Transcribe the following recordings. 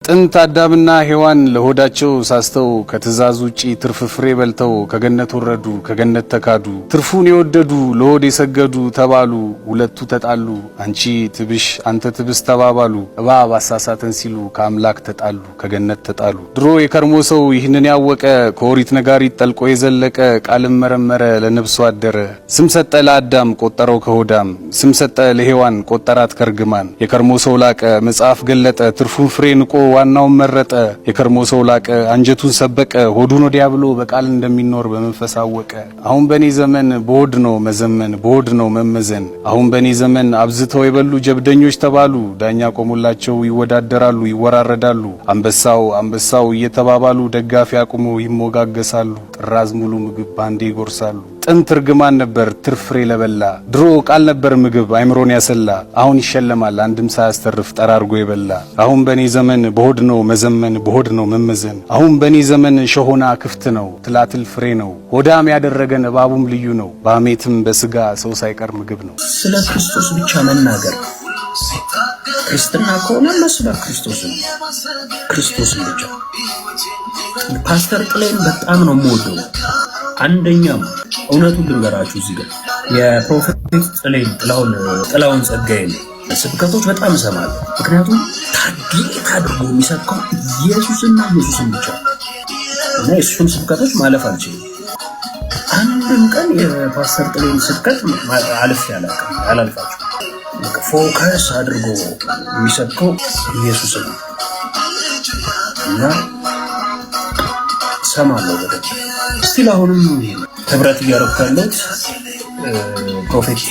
ጥንት አዳምና ሔዋን ለሆዳቸው ሳስተው ከትእዛዝ ውጪ ትርፍ ፍሬ በልተው ከገነት ወረዱ፣ ከገነት ተካዱ። ትርፉን የወደዱ ለሆድ የሰገዱ ተባሉ፣ ሁለቱ ተጣሉ። አንቺ ትብሽ አንተ ትብስ ተባባሉ። እባብ አሳሳተን ሲሉ ከአምላክ ተጣሉ፣ ከገነት ተጣሉ። ድሮ የከርሞ ሰው ይህንን ያወቀ ከኦሪት ነጋሪት ጠልቆ የዘለቀ ቃልም መረመረ ለነፍሱ አደረ። ስም ሰጠ ለአዳም ቆጠረው ከሆዳም፣ ስም ሰጠ ለሔዋን ቆጠራት ከርግማን። የከርሞ ሰው ላቀ መጽሐፍ ገለጠ ትርፉን ፍሬ ንቆ ዋናውን መረጠ። የከርሞ ሰው ላቀ አንጀቱን ሰበቀ ሆዱን ወዲያ ብሎ በቃል እንደሚኖር በመንፈስ አወቀ። አሁን በኔ ዘመን በሆድ ነው መዘመን በሆድ ነው መመዘን። አሁን በኔ ዘመን አብዝተው የበሉ ጀብደኞች ተባሉ። ዳኛ ቆሞላቸው ይወዳደራሉ ይወራረዳሉ። አንበሳው አንበሳው እየተባባሉ ደጋፊ አቁሞ ይሞጋገሳሉ። ጥራዝ ሙሉ ምግብ ባንዴ ይጎርሳሉ። ጥንት ርግማን ነበር ትርፍ ፍሬ ለበላ። ድሮ ቃል ነበር ምግብ አይምሮን ያሰላ። አሁን ይሸለማል አንድም ሳያስተርፍ ጠራርጎ የበላ። አሁን በኔ ዘመን በሆድ ነው መዘመን በሆድ ነው መመዘን። አሁን በኔ ዘመን ሸሆና ክፍት ነው ትላትል ፍሬ ነው። ሆዳም ያደረገን እባቡም ልዩ ነው። በአሜትም በስጋ ሰው ሳይቀር ምግብ ነው። ስለ ክርስቶስ ብቻ መናገር ክርስትና ከሆነ መስበክ ክርስቶስን ብቻ። ፓስተር ጥላዬን በጣም ነው የምወደው። አንደኛው እውነቱን ልንገራችሁ እዚህ ጋር የፕሮፌት ጥላሁን ጸጋዬን ስብከቶች በጣም እሰማለሁ። ምክንያቱም ታርጌት አድርጎ የሚሰብከው ኢየሱስን ብቻ እና የእሱን ስብከቶች ማለፍ አልችልም። አንድም ቀን የፓስተር ጥላዬን ስብከት አላልፋችሁ። ፎከስ አድርጎ የሚሰብከው ኢየሱስን እና ሰማለሁ በደንብ። እስቲል አሁንም ህብረት እያደረኩ ያለሁት ፕሮፌት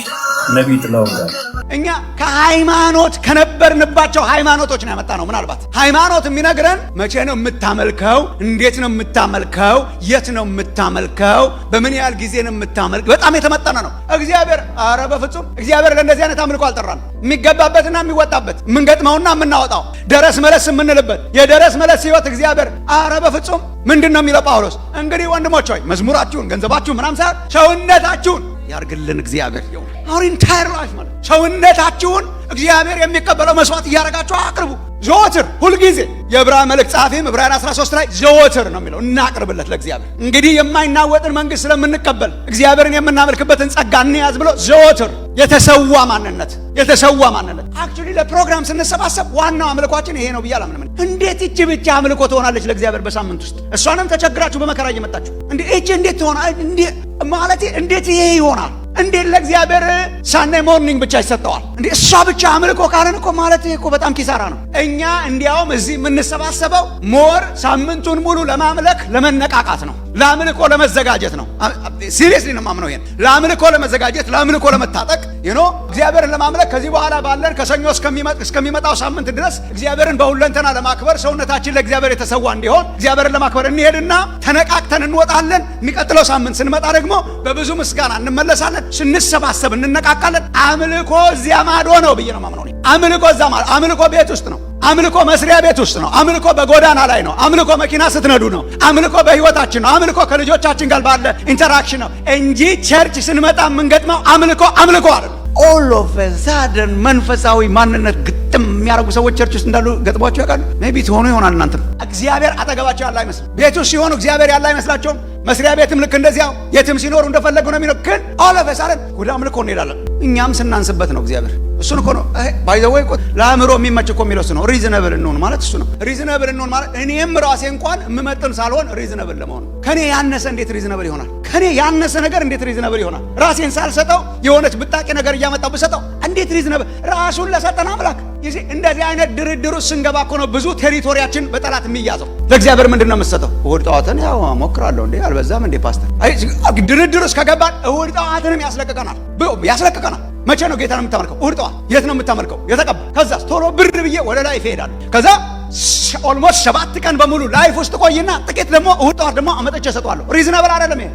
ነቢይ ጥላሁን ጋር። እኛ ከሃይማኖት ከነበርንባቸው ሃይማኖቶች ነው ያመጣነው። ምናልባት ሃይማኖት የሚነግረን መቼ ነው የምታመልከው፣ እንዴት ነው የምታመልከው፣ የት ነው የምታመልከው፣ በምን ያህል ጊዜ ነው የምታመልከው። በጣም የተመጠነ ነው። እግዚአብሔር ኧረ በፍጹም እግዚአብሔር ለእንደዚህ አይነት አምልኮ አልጠራንም። የሚገባበትና የሚወጣበት የምንገጥመውና የምናወጣው ደረስ መለስ የምንልበት የደረስ መለስ ህይወት እግዚአብሔር ኧረ በፍጹም ምንድን ነው የሚለው ጳውሎስ? እንግዲህ ወንድሞች ሆይ መዝሙራችሁን ገንዘባችሁን ምናምን ሳይሆን ሰውነታችሁን ያርግልን እግዚአብሔር። our entire life ማለት ሰውነታችሁን እግዚአብሔር የሚቀበለው መስዋዕት እያደረጋችሁ አቅርቡ ዘወትር ሁልጊዜ። የዕብራውያን መልእክት ጸሐፊም ዕብራውያን 13 ላይ ዘወትር ነው የሚለው፣ እናቅርብለት ለእግዚአብሔር። እንግዲህ የማይናወጥን መንግስት ስለምንቀበል እግዚአብሔርን የምናመልክበትን ጸጋ እንያዝ ብሎ ዘወትር የተሰዋ ማንነት አክቹሊ ለፕሮግራም ስንሰባሰብ ዋናው አምልኳችን ይሄ ነው ብዬ አላምንም። እንዴት እቺ ብቻ አምልኮ ትሆናለች ለእግዚአብሔር በሳምንት ውስጥ? እሷንም ተቸግራችሁ በመከራ እየመጣችሁ እንዴት ትሆናለች? እንዴት ይሄ ይሆናል? እንዴት ለእግዚአብሔር ሳንዴይ ሞርኒንግ ብቻ ይሰጠዋል? እሷ ብቻ አምልኮ ካለን እኮ ማለት እኮ በጣም ኪሳራ ነው። እኛ እንዲያውም እዚህ የምንሰባሰበው ሞር ሳምንቱን ሙሉ ለማምለክ ለመነቃቃት ነው፣ ለአምልኮ ለመዘጋጀት ነው። ሲሪየስሊ ነው የማምነው ይሄን። ለአምልኮ ለመዘጋጀት ለአምልኮ ለመታጠቅ እግዚአብሔርን ለማምለክ ከዚህ በኋላ ባለን ከሰኞ እስከሚመጣው ሳምንት ድረስ እግዚአብሔርን በሁለንተና ለማክበር ሰውነታችን ለእግዚአብሔር የተሰዋ እንዲሆን እግዚአብሔርን ለማክበር እንሄድና ተነቃቅተን እንወጣለን። የሚቀጥለው ሳምንት ስንመጣ ደግሞ በብዙ ምስጋና እንመለሳለን። ስንሰባሰብ እንነቃቃለን። አምልኮ እዚያ ማዶ ነው ብዬ ነው የማምነው። አምልኮ እዛ ማዶ፣ አምልኮ ቤት ውስጥ ነው። አምልኮ መስሪያ ቤት ውስጥ ነው። አምልኮ በጎዳና ላይ ነው። አምልኮ መኪና ስትነዱ ነው። አምልኮ በህይወታችን ነው። አምልኮ ከልጆቻችን ጋር ባለ ኢንተራክሽን ነው እንጂ ቸርች ስንመጣ የምንገጥመው አምልኮ አይደለም። ኦል ኦፍ ዛደን መንፈሳዊ ማንነት ግጥም የሚያደርጉ ሰዎች ቸርች ውስጥ እንዳሉ ገጥሟቸው ያውቃሉ? ሜቢ ትሆኑ ይሆናል። እናንተ እግዚአብሔር አጠገባቸው ያለ አይመስልም። ቤት ውስጥ ሲሆኑ እግዚአብሔር ያለ አይመስላቸውም። መስሪያ ቤትም ልክ እንደዚያው የትም ሲኖሩ እንደፈለጉ ነው የሚለው። ግን ኦል ኦፍ ዛደን ወደ አምልኮ እንሄዳለን። እኛም ስናንስበት ነው እግዚአብሔር። እሱን እኮ ነው ባይ ዘ ወይ ለአእምሮ የሚመች እኮ የሚለው እሱ ነው። ሪዝነብል እንሆን ማለት እሱ ነው። ሪዝነብል እንሆን ማለት እኔም ራሴ እንኳን የምመጥን ሳልሆን ሪዝነብል ለመሆን። ከኔ ያነሰ እንዴት ሪዝነብል ይሆናል? ከኔ ያነሰ ነገር እንዴት ሪዝነብል ይሆናል? ራሴን ሳልሰጠው የሆነች ብጣቂ ነገር እያመጣው ብሰጠው እንዴት ሪዝነብል? ራሱን ለሰጠን አምላክ እንደዚህ አይነት ድርድሩ ስንገባ እኮ ነው ብዙ ቴሪቶሪያችን በጠላት የሚያዘው። ለእግዚአብሔር ምንድን ነው የምትሰጠው? እሑድ ጠዋትን ያው ሞክራለሁ እንዴ አልበዛም እንዴ ፓስተር? ድርድሩ እስከገባን እሑድ ጠዋትንም ያስለቅቀናል። መቼ ነው ጌታን የምታመልከው? እሑድ ጠዋት። የት ነው የምታመልከው? የተቀባ። ከዛስ ቶሎ ብር ብዬ ወደ ላይፍ እሄዳለሁ። ከዛ ኦልሞስት 7 ቀን በሙሉ ላይፍ ውስጥ ቆይና ጥቂት ደግሞ እሑድ ጠዋት ደግሞ አመጥቼ እሰጠዋለሁ። ሪዝነብል አይደለም ይሄ።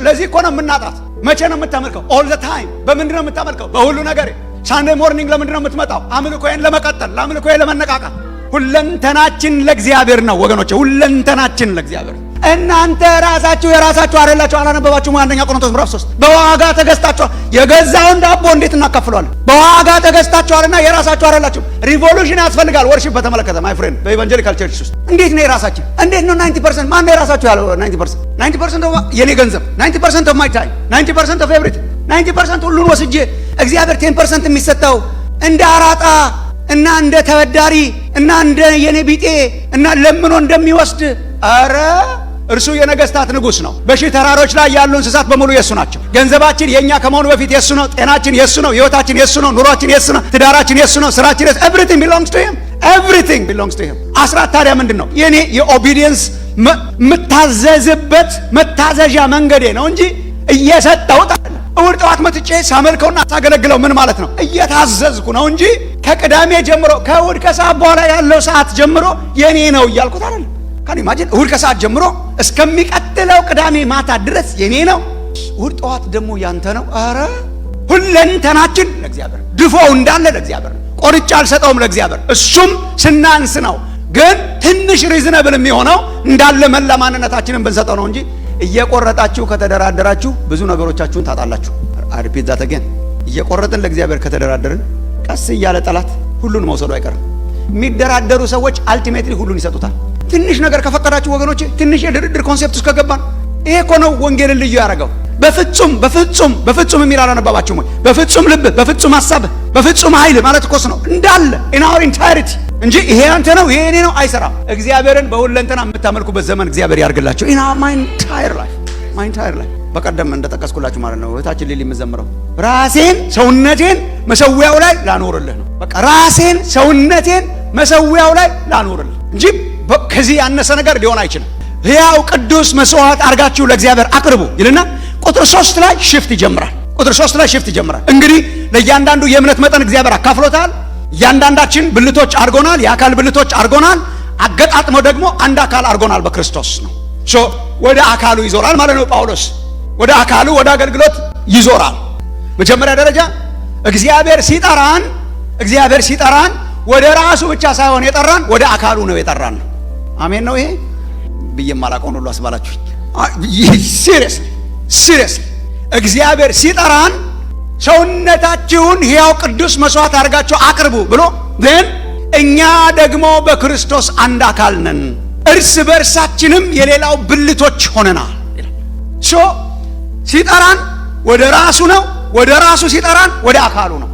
ለዚህ እኮ ነው የምናጣት። መቼ ነው የምታመልከው? ኦል ዘ ታይም። በምንድን ነው የምታመልከው? በሁሉ ነገር። ሳንዴይ ሞርኒንግ ለምንድን ነው የምትመጣው? አምልኮዬን ለመቀጠል፣ ለአምልኮዬ ለመነቃቃት። ሁለንተናችን ለእግዚአብሔር ነው ወገኖቼ፣ ሁለንተናችን ለእግዚአብሔር። እናንተ ራሳችሁ የራሳችሁ አይደላችሁ። አላነበባችሁም? አንደኛ ቆሮንቶስ ምዕራፍ 3 በዋጋ ተገዝታችኋል። የገዛውን ዳቦ እንዴት እናካፍለዋለን? በዋጋ ተገዝታችኋልና የራሳችሁ አይደላችሁ። ሪቮሉሽን ያስፈልጋል። ወርሺፕ በተመለከተ ማይ ፍሬንድ በኢቫንጀሊካል ቸርች ውስጥ እንዴት ነው የራሳችን? እንዴት ነው 90% ማን ነው የራሳችሁ ያለው? 90% የኔ ገንዘብ 90% ኦፍ ማይ ታይም 90% ኦፍ ኤቭሪቲንግ 90% ሁሉን ወስጄ እግዚአብሔር 10% የሚሰጠው እንደ አራጣ እና እንደ ተበዳሪ እና እንደ የኔ ቢጤ እና ለምኖ እንደሚወስድ። አረ እርሱ የነገስታት ንጉስ ነው። በሺህ ተራሮች ላይ ያሉ እንስሳት በሙሉ የሱ ናቸው። ገንዘባችን የኛ ከመሆኑ በፊት የሱ ነው። ጤናችን የሱ ነው። ህይወታችን የሱ ነው። ኑሯችን የሱ ነው። ትዳራችን የሱ ነው። ስራችን የሱ everything belongs to him everything belongs to him። አስራት ታዲያ ምንድን ነው? የኔ የኦቢዲየንስ የምታዘዝበት መታዘዣ መንገዴ ነው እንጂ እየሰጠሁት አይደለም። እሑድ ጠዋት መጥቼ ሳመልከውና ሳገለግለው ምን ማለት ነው? እየታዘዝኩ ነው እንጂ ከቅዳሜ ጀምሮ ከእሑድ ከሰዓት በኋላ ያለው ሰዓት ጀምሮ የኔ ነው እያልኩት አይደለም። ካን ኢማጂን እሑድ ከሰዓት ጀምሮ እስከሚቀጥለው ቅዳሜ ማታ ድረስ የኔ ነው። እሑድ ጠዋት ደግሞ ያንተ ነው። አረ ሁለንተናችን ለእግዚአብሔር፣ ድፎው እንዳለ ለእግዚአብሔር፣ ቆርጬ አልሰጠውም ለእግዚአብሔር። እሱም ስናንስ ነው። ግን ትንሽ ሪዝነብል የሚሆነው እንዳለ መላ ማንነታችንን ብንሰጠው ነው እንጂ እየቆረጣችሁ ከተደራደራችሁ ብዙ ነገሮቻችሁን ታጣላችሁ። አሪፒት ዛት አገን እየቆረጥን ለእግዚአብሔር ከተደራደርን ቀስ እያለ ጠላት ሁሉን መውሰዱ አይቀርም። የሚደራደሩ ሰዎች አልቲሜትሊ ሁሉን ይሰጡታል። ትንሽ ነገር ከፈቀዳችሁ ወገኖቼ፣ ትንሽ የድርድር ኮንሴፕት ውስጥ ከገባን ይሄ እኮ ነው ወንጌልን ልዩ ያደረገው። በፍጹም የሚል አላነበባችሁም ወይ? በፍጹም ልብ፣ በፍጹም ሐሳብ፣ በፍጹም ኃይል ማለት እኮ ነው እንዳለ in our entirety እንጂ ይሄ አንተ ነው ይሄ እኔ ነው አይሰራም። እግዚአብሔርን በሁለንተና የምታመልኩበት ዘመን እግዚአብሔር ያርግላችሁ። in my entire life በቀደም እንደጠቀስኩላችሁ ማለት ነው እህታችን ሊሊ የምዘምረው ራሴን ሰውነቴን መሰዊያው ላይ ላኖርልህ ነው። በቃ ራሴን ሰውነቴን መሰዊያው ላይ ላኖርልህ እንጂ ከዚህ ያነሰ ነገር ሊሆን አይችልም። ሕያው ቅዱስ መስዋዕት አርጋችሁ ለእግዚአብሔር አቅርቡ ይልና ቁጥር 3 ላይ ሽፍት ይጀምራል። እንግዲህ ለእያንዳንዱ የእምነት መጠን እግዚአብሔር አካፍሎታል። እያንዳንዳችን ብልቶች አርጎናል፣ የአካል ብልቶች አርጎናል። አገጣጥሞ ደግሞ አንድ አካል አርጎናል በክርስቶስ ነው። ወደ አካሉ ይዞራል ማለት ነው። ጳውሎስ ወደ አካሉ ወደ አገልግሎት ይዞራል። መጀመሪያ ደረጃ እግዚአብሔር ሲጠራን ወደ ራሱ ብቻ ሳይሆን የጠራን ወደ አካሉ ነው የጠራን። አሜን ነው። ይሄ ብዬም አላውቀውን ሁሉ አስባላችሁ። ሲሪየስሊ እግዚአብሔር ሲጠራን ሰውነታችሁን ሕያው ቅዱስ መስዋዕት አድርጋችሁ አቅርቡ ብሎ ግን እኛ ደግሞ በክርስቶስ አንድ አካል ነን፣ እርስ በርሳችንም የሌላው ብልቶች ሆነናል። ሲጠራን ወደ ራሱ ነው። ወደ ራሱ ሲጠራን ወደ አካሉ ነው።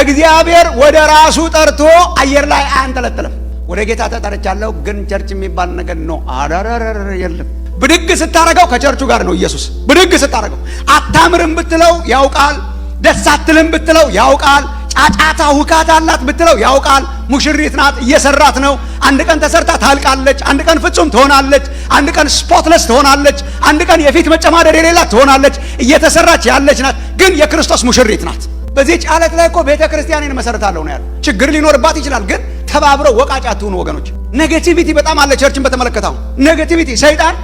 እግዚአብሔር ወደ ራሱ ጠርቶ አየር ላይ አያንጠለጥልም። ወደ ጌታ ተጠርቻለሁ ግን ቸርች የሚባል ነገር ነው አዳራራራ የለም። ብድግ ስታረገው ከቸርቹ ጋር ነው ኢየሱስ። ብድግ ስታረገው አታምርም ብትለው ያውቃል፣ ደስ አትልም ብትለው ያውቃል፣ ጫጫታ ሁካታ አላት ብትለው ያውቃል። ሙሽሪት ናት፣ እየሰራት ነው። አንድ ቀን ተሰርታ ታልቃለች፣ አንድ ቀን ፍጹም ትሆናለች፣ አንድ ቀን ስፖትለስ ትሆናለች፣ አንድ ቀን የፊት መጨማደድ የሌላት ትሆናለች። እየተሰራች ያለች ናት፣ ግን የክርስቶስ ሙሽሪት ናት። በዚህ ጫለት ላይ እኮ ቤተ ክርስቲያንን መሰረታለሁ ነው ያለው። ችግር ሊኖርባት ይችላል፣ ግን ተባብረው ወቃጫ አትሁኑ ወገኖች። ኔጌቲቪቲ በጣም አለ ቸርችን በተመለከተው። ኔጌቲቪቲ ሰይጣን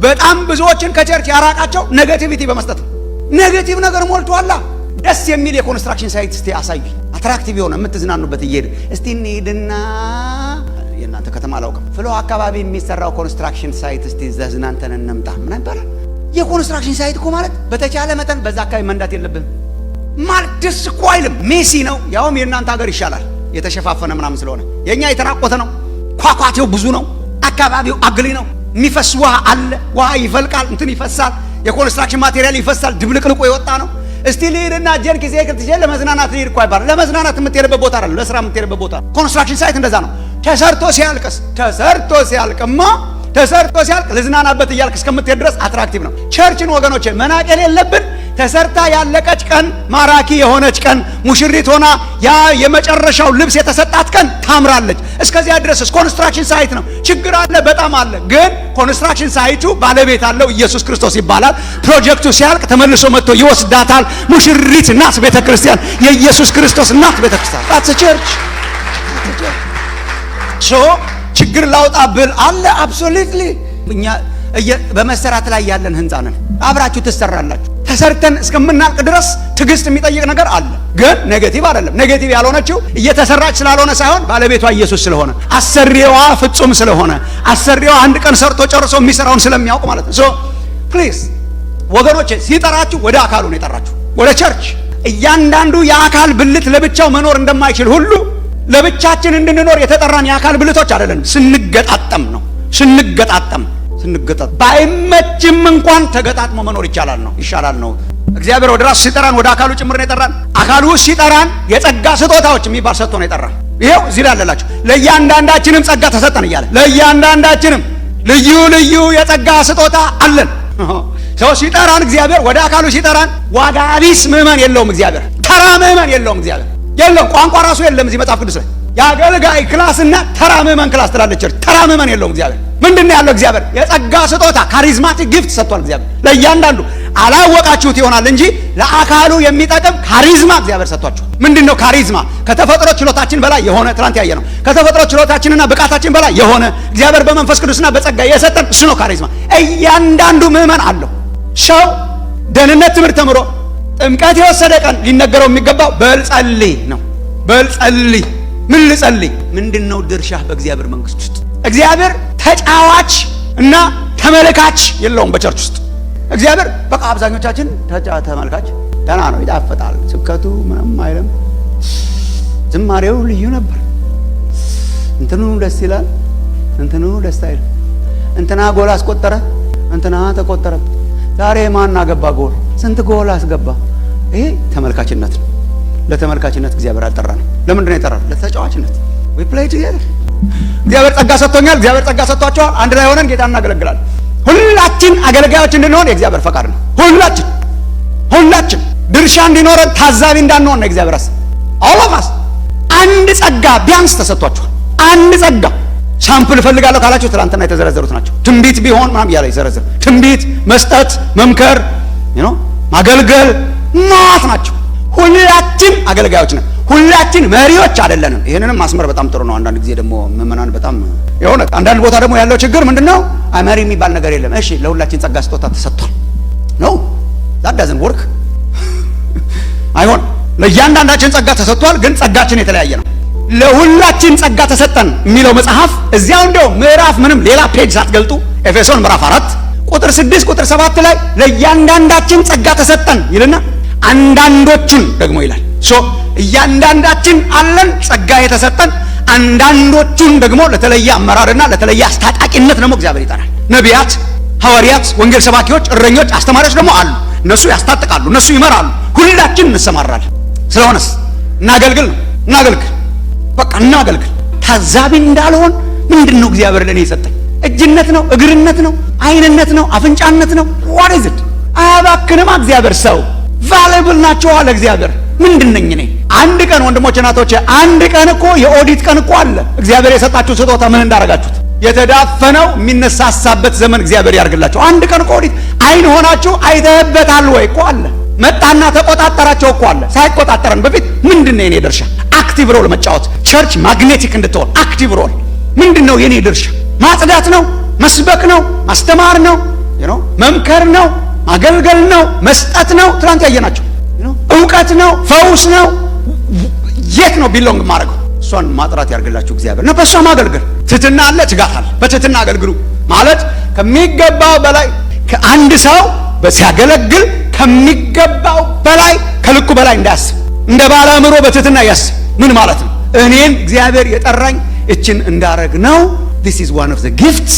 በጣም ብዙዎችን ከቸርች ያራቃቸው ኔጌቲቪቲ በመስጠት ነው። ኔጌቲቭ ነገር ሞልቷላ። ደስ የሚል የኮንስትራክሽን ሳይት እስቲ አሳዩኝ፣ አትራክቲቭ የሆነ የምትዝናኑበት እየሄድ እስቲ እንሂድና የእናንተ ከተማ አላውቅም፣ ፍሎ አካባቢ የሚሰራው ኮንስትራክሽን ሳይት እስቲ ዘዝናንተን እንምጣ። ምን ይባላል? የኮንስትራክሽን ሳይት እኮ ማለት በተቻለ መጠን በዛ አካባቢ መንዳት የለብህም ማለት ደስ እኮ አይልም። ሜሲ ነው፣ ያውም የእናንተ ሀገር ይሻላል የተሸፋፈነ ምናምን ስለሆነ። የኛ የተራቆተ ነው፣ ኳኳቴው ብዙ ነው፣ አካባቢው አግሊ ነው። የሚፈስ ውሃ አለ፣ ውሃ ይፈልቃል፣ እንትን ይፈሳል፣ የኮንስትራክሽን ማቴሪያል ይፈሳል፣ ድብልቅልቆ የወጣ ነው። እስቲ ልሂድና ጀን ጊዜ ክትጀ ለመዝናናት ልሂድ እኮ አይባልም። ለመዝናናት የምትሄድበት ቦታ አይደለም፣ ለስራ የምትሄድበት ቦታ። ኮንስትራክሽን ሳይት እንደዛ ነው። ተሰርቶ ሲያልቅ ልዝናናበት እያልክ እስከምትሄድ ድረስ አትራክቲቭ ነው። ቸርችን ወገኖቼ መናቅ የሌለብን ተሰርታ ያለቀች ቀን፣ ማራኪ የሆነች ቀን፣ ሙሽሪት ሆና ያ የመጨረሻው ልብስ የተሰጣት ቀን ታምራለች። እስከዚያ ድረስ ኮንስትራክሽን ሳይት ነው። ችግር አለ፣ በጣም አለ። ግን ኮንስትራክሽን ሳይቱ ባለቤት አለው፣ ኢየሱስ ክርስቶስ ይባላል። ፕሮጀክቱ ሲያልቅ ተመልሶ መጥቶ ይወስዳታል። ሙሽሪት ናት ቤተክርስቲያን፣ የኢየሱስ ክርስቶስ ናት ቤተክርስቲያን። ታትስ ቸርች ችግር ላውጣ ብል አለ። አብሶሉትሊ እኛ በመሰራት ላይ ያለን ህንጻ ነን። አብራችሁ ትሰራላችሁ። ተሰርተን እስከምናልቅ ድረስ ትዕግስት የሚጠይቅ ነገር አለ። ግን ኔጌቲቭ አይደለም። ኔጌቲቭ ያልሆነችው እየተሰራች ስላልሆነ ሳይሆን ባለቤቷ ኢየሱስ ስለሆነ፣ አሰሪዋ ፍጹም ስለሆነ፣ አሰሪዋ አንድ ቀን ሰርቶ ጨርሶ የሚሰራውን ስለሚያውቅ ማለት ነው። ሶ ፕሊዝ ወገኖቼ ሲጠራችሁ ወደ አካሉ ነው የጠራችሁ፣ ወደ ቸርች። እያንዳንዱ የአካል ብልት ለብቻው መኖር እንደማይችል ሁሉ ለብቻችን እንድንኖር የተጠራን የአካል ብልቶች አይደለንም። ስንገጣጠም ነው። ስንገጣጠም ባይመችም እንኳን ተገጣጥሞ መኖር ይቻላል ነው ይሻላል ነው። እግዚአብሔር ወደ ራሱ ሲጠራን ወደ አካሉ ጭምር ነው የጠራን። አካሉ ውስጥ ሲጠራን የጸጋ ስጦታዎች የሚባል ሰጥቶ ነው የጠራን። ይሄው እዚህ ላይ አለላችሁ። ለእያንዳንዳችንም ጸጋ ተሰጠን እያለ ለእያንዳንዳችንም ልዩ ልዩ የጸጋ ስጦታ አለን። ሰው ሲጠራን እግዚአብሔር ወደ አካሉ ሲጠራን ዋጋ ቢስ ምዕመን የለውም። እግዚአብሔር ተራ ምዕመን የለውም። እግዚአብሔር የለም። ቋንቋ ራሱ የለም እዚህ መጽሐፍ ቅዱስ ላይ የአገልጋይ ክላስና ተራ ምዕመን ክላስ ትላለች። ተራ ምዕመን የለውም እግዚአብሔር። ምንድን ነው ያለው እግዚአብሔር? የጸጋ ስጦታ ካሪዝማቲክ ጊፍት ሰጥቷል እግዚአብሔር ለእያንዳንዱ። አላወቃችሁት ይሆናል እንጂ ለአካሉ የሚጠቅም ካሪዝማ እግዚአብሔር ሰጥቷችሁ። ምንድን ነው ካሪዝማ? ከተፈጥሮ ችሎታችን በላይ የሆነ ትናንት ያየ ነው። ከተፈጥሮ ችሎታችንና ብቃታችን በላይ የሆነ እግዚአብሔር በመንፈስ ቅዱስና በጸጋ የሰጠን እሱ ነው ካሪዝማ። እያንዳንዱ ምዕመን አለው። ሰው ደህንነት ትምህርት ተምሮ ጥምቀት የወሰደ ቀን ሊነገረው የሚገባው በልጸልይ ነው። በልጸልይ ምን ልጸልይ? ምንድነው ድርሻህ በእግዚአብሔር መንግስት ውስጥ? እግዚአብሔር ተጫዋች እና ተመልካች የለውም በቸርች ውስጥ። እግዚአብሔር በቃ አብዛኞቻችን ተመልካች ደህና ነው፣ ይጣፍጣል፣ ስብከቱ ምንም አይልም፣ ዝማሬው ልዩ ነበር፣ እንትኑ ደስ ይላል፣ እንትኑ ደስ አይልም፣ እንትና ጎል አስቆጠረ፣ እንትና ተቆጠረ፣ ዛሬ ማን አገባ ጎል፣ ስንት ጎል አስገባ። ይሄ ተመልካችነት ነው። ለተመልካችነት እግዚአብሔር አልጠራንም። ለምንድን ነው የጠራን? ለተጫዋችነት። we play together። እግዚአብሔር ጸጋ ሰጥቶኛል፣ እግዚአብሔር ጸጋ ሰጥቷቸዋል። አንድ ላይ ሆነን ጌታ እናገለግላለን። ሁላችን አገልጋዮች እንድንሆን የእግዚአብሔር ፈቃድ ነው። ሁላችን ድርሻ እንዲኖረን ታዛቢ እንዳንሆን ነው እግዚአብሔር አስ all of us አንድ ጸጋ ቢያንስ ተሰጥቷቸዋል። አንድ ጸጋ ሳምፕል እፈልጋለሁ ካላችሁ ትናንትና የተዘረዘሩት ናቸው። ትንቢት ቢሆን ምናምን እያለ ይዘረዘር። ትንቢት መስጠት፣ መምከር፣ ማገልገል ናት ናቸው። ሁላችን አገልጋዮች ነን። ሁላችን መሪዎች አይደለንም። ይሄንንም ማስመር በጣም ጥሩ ነው። አንዳንድ ጊዜ ደግሞ ምዕመናን በጣም የሆነ አንዳንድ ቦታ ደግሞ ያለው ችግር ምንድነው? መሪ የሚባል ነገር የለም። እሺ ለሁላችን ጸጋ ስጦታ ተሰጥቷል ነው that doesn't work አይሆን። ለእያንዳንዳችን ጸጋ ተሰጥቷል፣ ግን ጸጋችን የተለያየ ነው። ለሁላችን ጸጋ ተሰጠን የሚለው መጽሐፍ እዚያው እንደው ምዕራፍ ምንም ሌላ ፔጅ ሳትገልጡ ኤፌሶን ምዕራፍ 4 ቁጥር 6 ቁጥር 7 ላይ ለእያንዳንዳችን ጸጋ ተሰጠን ይልና አንዳንዶቹን ደግሞ ይላል። እያንዳንዳችን አለን ጸጋ የተሰጠን፣ አንዳንዶቹን ደግሞ ለተለየ አመራርና ለተለየ አስታጣቂነት ደግሞ እግዚአብሔር ይጠራል። ነቢያት፣ ሐዋርያት፣ ወንጌል ሰባኪዎች፣ እረኞች፣ አስተማሪዎች ደግሞ አሉ። እነሱ ያስታጥቃሉ፣ እነሱ ይመራሉ። ሁላችን እንሰማራለን። ስለሆነስ እናገልግል ነው። በቃ እናገልግል። ታዛቢ እንዳልሆን ምንድነው እግዚአብሔር ለኔ የሰጠኝ? እጅነት ነው? እግርነት ነው? አይንነት ነው? አፍንጫነት ነው? what is it? አያባክንም እግዚአብሔር። ሰው ቫሉብል ናቸው አለ እግዚአብሔር። ምንድነኝ እኔ? አንድ ቀን ወንድሞች እናቶቼ፣ አንድ ቀን እኮ የኦዲት ቀን እኮ አለ። እግዚአብሔር የሰጣችሁ ስጦታ ምን እንዳረጋችሁት የተዳፈነው የሚነሳሳበት ዘመን እግዚአብሔር ያርግላችሁ። አንድ ቀን እኮ ኦዲት አይን ሆናችሁ አይተህበታል ወይ እኮ አለ። መጣና ተቆጣጠራቸው እኮ አለ። ሳይቆጣጠረን በፊት ምንድነው የኔ ድርሻ? አክቲቭ ሮል መጫወት፣ ቸርች ማግኔቲክ እንድትሆን አክቲቭ ሮል። ምንድነው የኔ ድርሻ? ማጽዳት ነው? መስበክ ነው? ማስተማር ነው? መምከር ነው? ማገልገል ነው? መስጠት ነው? ትናንት ያየናቸው እውቀት ነው? ፈውስ ነው? የት ነው ቢሎንግ ማድረገው? እሷን ማጥራት ያርግላችሁ እግዚአብሔር ነው። በእሷ ማገልገል ትህትና አለ፣ ትጋት አለ። በትህትና አገልግሉ ማለት ከሚገባው በላይ ከአንድ ሰው ሲያገለግል ከሚገባው በላይ ከልኩ በላይ እንዳያስብ፣ እንደ ባለ አእምሮ በትህትና ያስብ። ምን ማለት ነው? እኔን እግዚአብሔር የጠራኝ እችን እንዳረግ ነው። this is one of the gifts።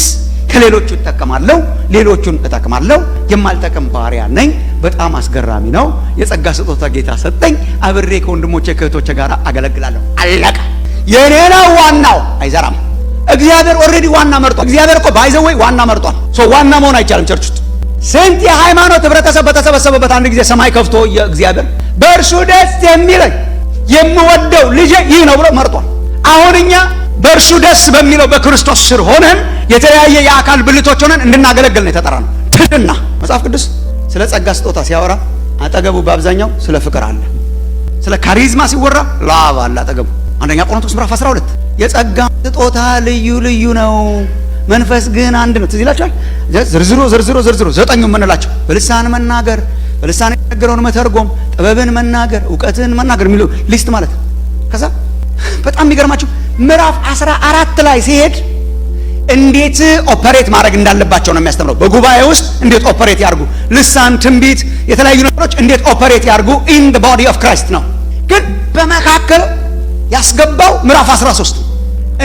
ከሌሎቹ እጠቀማለሁ፣ ሌሎቹን እጠቅማለሁ። የማልጠቅም ባሪያ ነኝ። በጣም አስገራሚ ነው። የጸጋ ስጦታ ጌታ ሰጠኝ። አብሬ ከወንድሞቼ ከእህቶቼ ጋር አገለግላለሁ። አለቀ። የኔ ነው ዋናው። አይዘራም። እግዚአብሔር ኦልሬዲ ዋና መርጧል። እግዚአብሔር እኮ ባይዘወይ ዋና መርጧል። ዋና መሆን አይቻልም። ቸርች ውስጥ ስንት የሃይማኖት ህብረተሰብ በተሰበሰበበት አንድ ጊዜ ሰማይ ከፍቶ የእግዚአብሔር በእርሱ ደስ የሚለኝ የምወደው ልጄ ይህ ነው ብሎ መርጧል። አሁን እኛ በእርሱ ደስ በሚለው በክርስቶስ ስር ሆነን የተለያየ የአካል ብልቶች ሆነን እንድናገለግል ነው የተጠራነው። ትህትና መጽሐፍ ቅዱስ ስለ ጸጋ ስጦታ ሲያወራ አጠገቡ በአብዛኛው ስለ ፍቅር አለ። ስለ ካሪዝማ ሲወራ ላቭ አለ አጠገቡ። አንደኛ ቆሮንቶስ ምዕራፍ 12 የጸጋ ስጦታ ልዩ ልዩ ነው፣ መንፈስ ግን አንድ ነው። ትዝ ይላችኋል። ዝርዝሩ ዘጠኙን የምንላቸው በልሳን መናገር፣ በልሳን የተነገረውን መተርጎም፣ ጥበብን መናገር፣ እውቀትን መናገር የሚሉ ሊስት ማለት ነው። ከዛ በጣም የሚገርማችሁ ምዕራፍ 14 ላይ ሲሄድ እንዴት ኦፐሬት ማድረግ እንዳለባቸው ነው የሚያስተምረው። በጉባኤ ውስጥ እንዴት ኦፐሬት ያርጉ፣ ልሳን፣ ትንቢት፣ የተለያዩ ነገሮች እንዴት ኦፐሬት ያርጉ ኢን ዘ ቦዲ ኦፍ ክራይስት ነው። ግን በመካከል ያስገባው ምዕራፍ 13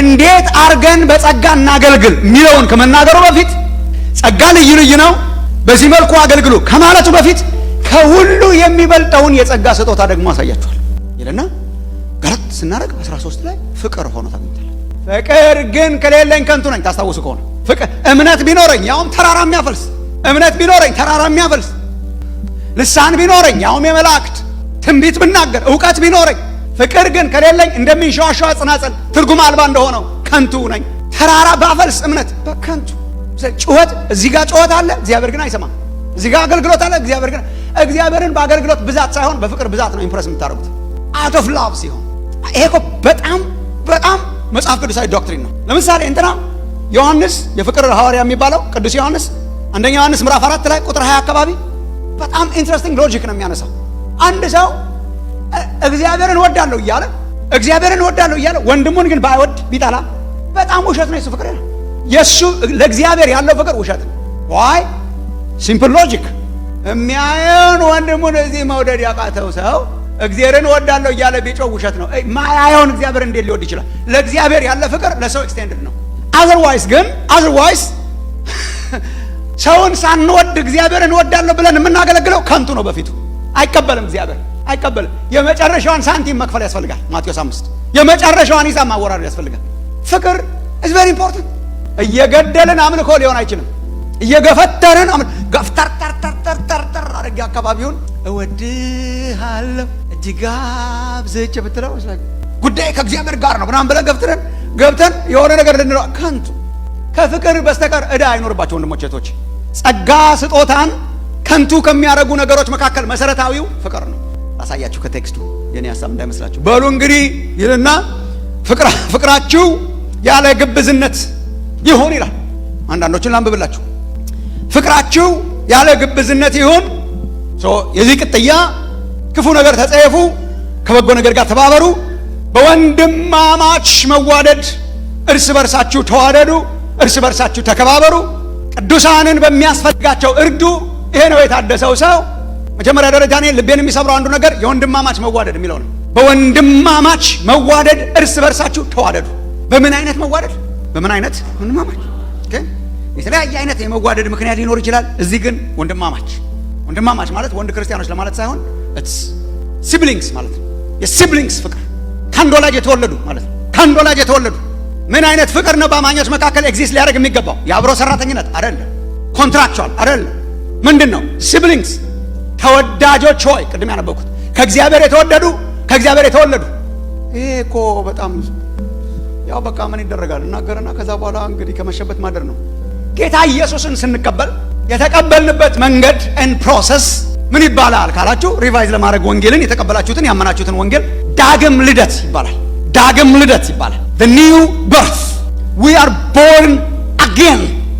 እንዴት አርገን በጸጋ እናገልግል የሚለውን ከመናገሩ በፊት ጸጋ ልዩ ልዩ ነው፣ በዚህ መልኩ አገልግሉ ከማለቱ በፊት ከሁሉ የሚበልጠውን የጸጋ ስጦታ ደግሞ አሳያችኋል ይልና ገረት ስናደርግ 13 ላይ ፍቅር ሆኖ ታገኛለህ። ፍቅር ግን ከሌለኝ ከንቱ ነኝ። ታስታውሱ ከሆነ ፍቅር እምነት ቢኖረኝ ያውም ተራራ የሚያፈልስ እምነት ቢኖረኝ ተራራ የሚያፈልስ ልሳን ቢኖረኝ ያውም የመላእክት ትንቢት ብናገር እውቀት ቢኖረኝ ፍቅር ግን ከሌለኝ እንደሚንሸዋሸዋ ጽናጽል ትርጉም አልባ እንደሆነው ከንቱ ነኝ። ተራራ ባፈልስ እምነት በከንቱ ጩኸት፣ እዚህ ጋር ጩኸት አለ፣ እግዚአብሔር ግን አይሰማም። እዚህ ጋር አገልግሎት አለ፣ እግዚአብሔርን በአገልግሎት ብዛት ሳይሆን በፍቅር ብዛት ነው ኢምፕረስ የምታደርጉት። አውት ኦፍ ላቭ ሲሆን ይሄ እኮ በጣም መጽሐፍ ቅዱሳዊ ዶክትሪን ነው። ለምሳሌ እንትና ዮሐንስ የፍቅር ሐዋርያ የሚባለው ቅዱስ ዮሐንስ አንደኛ ዮሐንስ ምዕራፍ 4 ላይ ቁጥር 20 አካባቢ በጣም ኢንትረስቲንግ ሎጂክ ነው የሚያነሳው። አንድ ሰው እግዚአብሔርን እወዳለሁ እያለ ወንድሙን ግን ባይወድ ቢጠላ በጣም ውሸት ነው። የሱ ፍቅር ነው። የሱ ለእግዚአብሔር ያለው ፍቅር ውሸት ነው። ዋይ ሲምፕል ሎጂክ። የሚያየውን ወንድሙን እዚህ መውደድ ያቃተው ሰው እግዚአብሔርን እወዳለሁ እያለ ቢጮህ ውሸት ነው። ማያየውን እግዚአብሔር እንዴት ሊወድ ይችላል? ለእግዚአብሔር ያለ ፍቅር ለሰው ኤክስቴንድድ ነው። አዘርዋይስ ሰውን ሳንወድ እግዚአብሔርን እወዳለሁ ብለን የምናገለግለው ከንቱ ነው። በፊቱ አይቀበልም፣ እግዚአብሔር አይቀበልም። የመጨረሻዋን ሳንቲም መክፈል ያስፈልጋል። ማቴዎስ 5 የመጨረሻዋን ሂሳብ ማወራረድ ያስፈልጋል። ፍቅር is very important። እየገደልን አምልኮ ሊሆን አይችልም። እየገፈተርን ገፍተር አድርጌ አካባቢውን እወድሃለሁ እጅግ አብዝቼ ብትለው ጉዳይ ከእግዚአብሔር ጋር ነው ምናምን ብለን ገብተን የሆነ ነገር ልንለው ከንቱ። ከፍቅር በስተቀር ዕዳ አይኖርባቸው ወንድሞች እህቶች። ጸጋ ስጦታን ከንቱ ከሚያደርጉ ነገሮች መካከል መሰረታዊው ፍቅር ነው። አሳያችሁ ከቴክስቱ የኔ ሐሳብ እንዳይመስላችሁ። በሉ እንግዲህ ይልና ፍቅራችሁ ያለ ግብዝነት ይሁን ይላል። አንዳንዶችን ላንብብላችሁ። ፍቅራችሁ ያለ ግብዝነት ይሁን። የዚህ ቅጥያ ክፉ ነገር ተጸየፉ፣ ከበጎ ነገር ጋር ተባበሩ፣ በወንድማማች መዋደድ እርስ በርሳችሁ ተዋደዱ፣ እርስ በርሳችሁ ተከባበሩ፣ ቅዱሳንን በሚያስፈልጋቸው እርዱ። ይሄ ነው የታደሰው ሰው። መጀመሪያ ደረጃ እኔ ልቤን የሚሰብረው አንዱ ነገር የወንድማማች መዋደድ የሚለው ነው። በወንድማማች መዋደድ እርስ በርሳችሁ ተዋደዱ። በምን አይነት መዋደድ? በምን አይነት ወንድማማች? የተለያየ አይነት የመዋደድ ምክንያት ሊኖር ይችላል። እዚህ ግን ወንድማማች ማለት ወንድ ክርስቲያኖች ለማለት ሳይሆን ሲብሊንግስ ማለት ነው። የሲብሊንግስ ፍቅር ከአንድ ወላጅ የተወለዱ ማለት ነው። ከአንድ ወላጅ የተወለዱ ምን አይነት ፍቅር ነው በአማኞች መካከል ኤግዚስት ሊያደርግ የሚገባው? የአብሮ ሰራተኝነት አይደለም፣ ኮንትራክቹዋል አይደለም። ምንድን ነው? ሲብሊንግስ ተወዳጆች ሆይ፣ ቅድም ያነበብኩት ከእግዚአብሔር የተወለዱ። ይሄ እኮ በጣም ያው በቃ ምን ይደረጋል እናገርና ከዛ በኋላ እንግዲህ ከመሸበት ማደር ነው። ጌታ ኢየሱስን ስንቀበል የተቀበልንበት መንገድ ኤንድ ፕሮሰስ ምን ይባላል ካላችሁ፣ ሪቫይዝ ለማድረግ ወንጌልን የተቀበላችሁትን ያመናችሁትን ወንጌል ዳግም ልደት ይባላል። the new birth. We are born again